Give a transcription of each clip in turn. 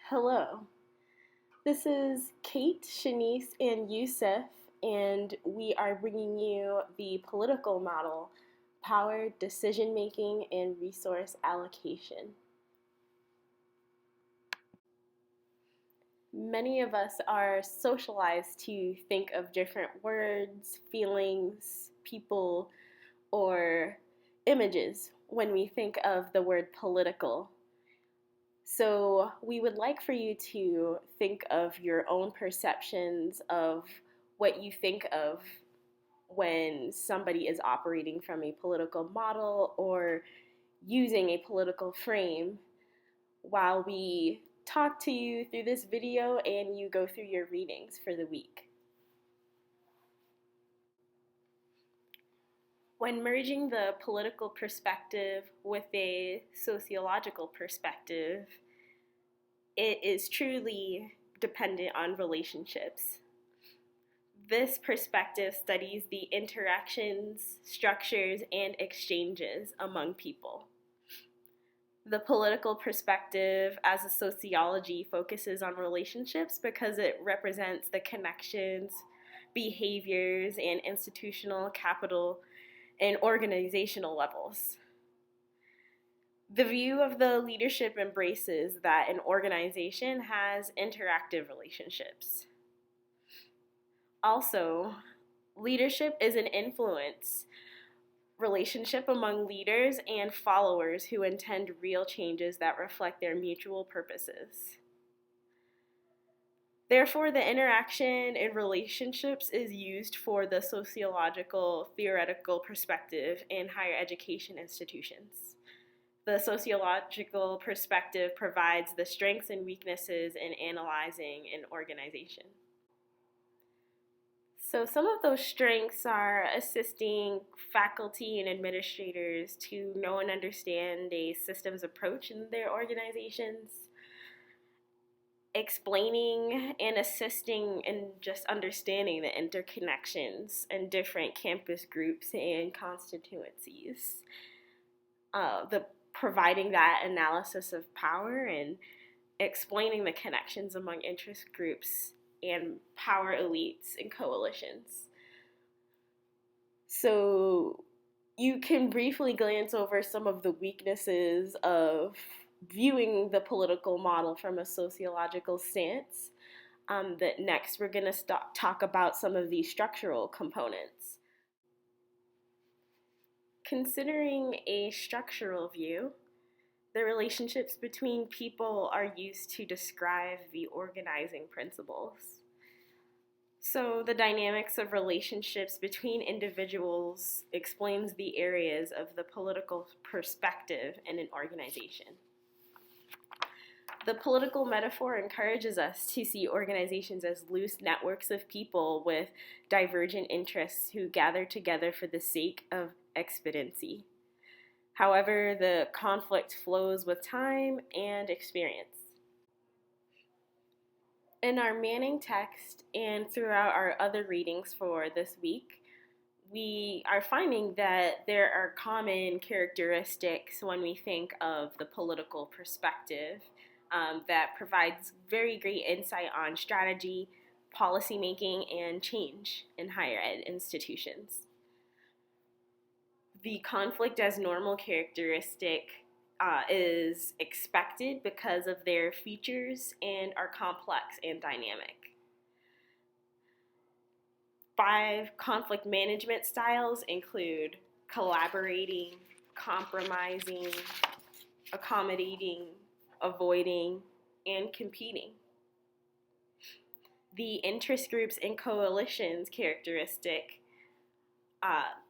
Hello, this is Kate, Shanice, and Yusuf, and we are bringing you the political model, power, decision making, and resource allocation. Many of us are socialized to think of different words, feelings, people, or images when we think of the word political. So, we would like for you to think of your own perceptions of what you think of when somebody is operating from a political model or using a political frame while we talk to you through this video and you go through your readings for the week. When merging the political perspective with a sociological perspective, it is truly dependent on relationships. This perspective studies the interactions, structures, and exchanges among people. The political perspective as a sociology focuses on relationships because it represents the connections, behaviors, and institutional capital and organizational levels. The view of the leadership embraces that an organization has interactive relationships. Also, leadership is an influence relationship among leaders and followers who intend real changes that reflect their mutual purposes. Therefore, the interaction in relationships is used for the sociological theoretical perspective in higher education institutions. The sociological perspective provides the strengths and weaknesses in analyzing an organization. So some of those strengths are assisting faculty and administrators to know and understand a systems approach in their organizations, explaining and assisting in just understanding the interconnections in different campus groups and constituencies, the providing that analysis of power and explaining the connections among interest groups and power elites and coalitions. So you can briefly glance over some of the weaknesses of viewing the political model from a sociological stance. That next we're going to talk about some of these structural components. Considering a structural view, the relationships between people are used to describe the organizing principles. So the dynamics of relationships between individuals explains the areas of the political perspective in an organization. The political metaphor encourages us to see organizations as loose networks of people with divergent interests who gather together for the sake of expediency. However, the conflict flows with time and experience. In our Manning text and throughout our other readings for this week, we are finding that there are common characteristics when we think of the political perspective that provides very great insight on strategy, policymaking, and change in higher ed institutions. The conflict as normal characteristic is expected because of their features and are complex and dynamic. 5 conflict management styles include collaborating, compromising, accommodating, avoiding, and competing. The interest groups and coalitions characteristic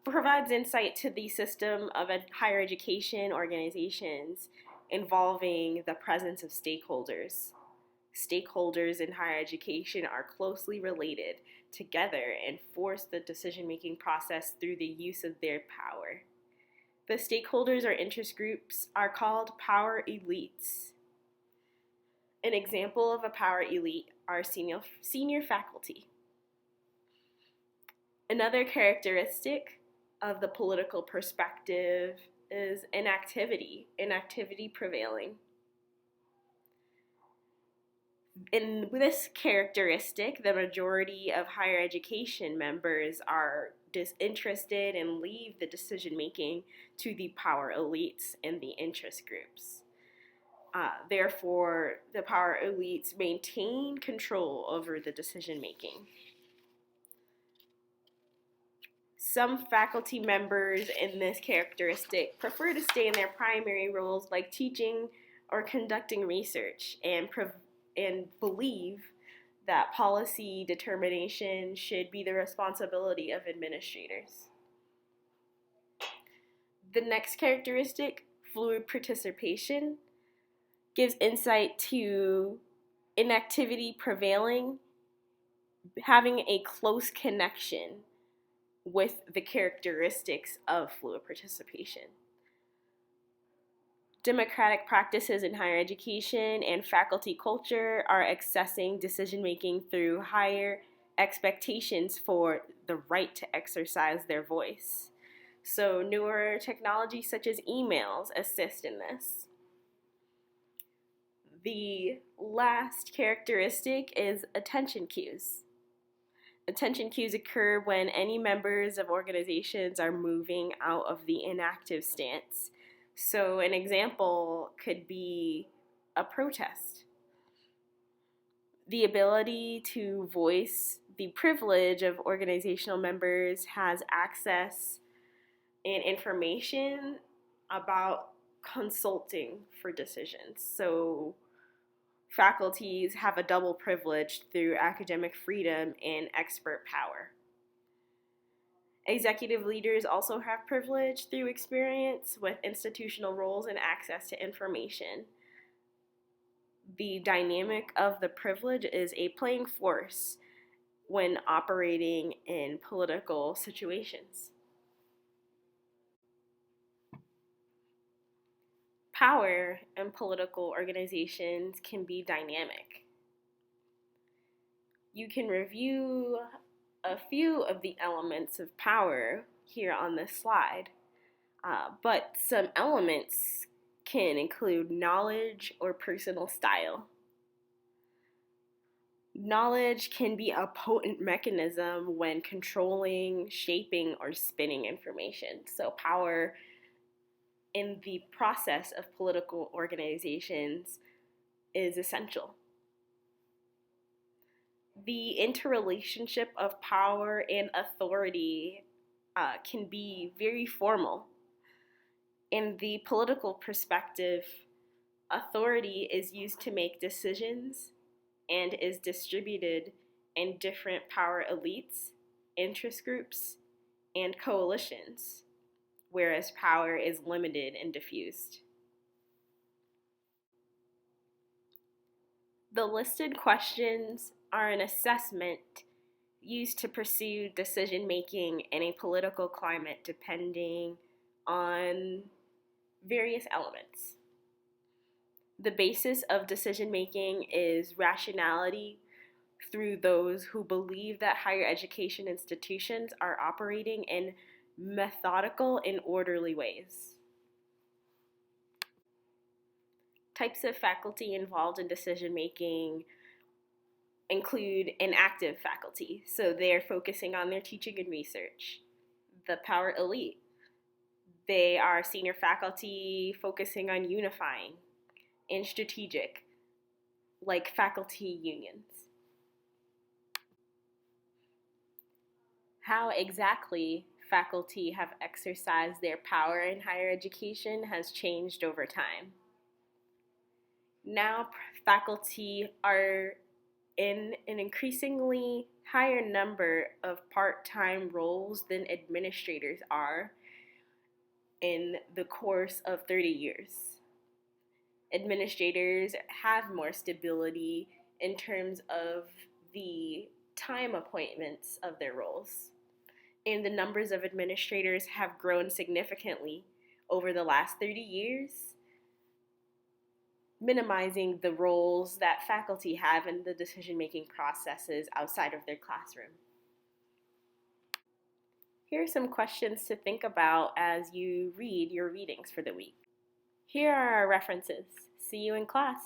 provides insight to the system of higher education organizations involving the presence of stakeholders. Stakeholders in higher education are closely related together and force the decision-making process through the use of their power. The stakeholders or interest groups are called power elites. An example of a power elite are senior faculty. Another characteristic of the political perspective is inactivity prevailing. In this characteristic, the majority of higher education members are disinterested and leave the decision making to the power elites and the interest groups. Therefore, the power elites maintain control over the decision making. Some faculty members in this characteristic prefer to stay in their primary roles like teaching or conducting research and believe that policy determination should be the responsibility of administrators. The next characteristic, fluid participation, gives insight to inactivity prevailing, having a close connection with the characteristics of fluid participation. Democratic practices in higher education and faculty culture are accessing decision making through higher expectations for the right to exercise their voice. So, newer technologies such as emails assist in this. The last characteristic is attention cues. Attention cues occur when any members of organizations are moving out of the inactive stance. So an example could be a protest. The ability to voice the privilege of organizational members has access and information about consulting for decisions. So faculties have a double privilege through academic freedom and expert power. Executive leaders also have privilege through experience with institutional roles and access to information. The dynamic of the privilege is a playing force when operating in political situations. Power in political organizations can be dynamic. You can review a few of the elements of power here on this slide, but some elements can include knowledge or personal style. Knowledge can be a potent mechanism when controlling, shaping, or spinning information. So power in the process of political organizations is essential. The interrelationship of power and authority can be very formal. In the political perspective, authority is used to make decisions and is distributed in different power elites, interest groups, and coalitions, whereas power is limited and diffused. The listed questions are an assessment used to pursue decision making in a political climate depending on various elements. The basis of decision making is rationality through those who believe that higher education institutions are operating in methodical and orderly ways. Types of faculty involved in decision making include an active faculty, so they're focusing on their teaching and research. The power elite, they are senior faculty focusing on unifying, and strategic, like faculty unions. How exactly faculty have exercised their power in higher education has changed over time. Now, faculty are in an increasingly higher number of part-time roles than administrators are in the course of 30 years. Administrators have more stability in terms of the time appointments of their roles. And the numbers of administrators have grown significantly over the last 30 years, minimizing the roles that faculty have in the decision-making processes outside of their classroom. Here are some questions to think about as you read your readings for the week. Here are our references. See you in class.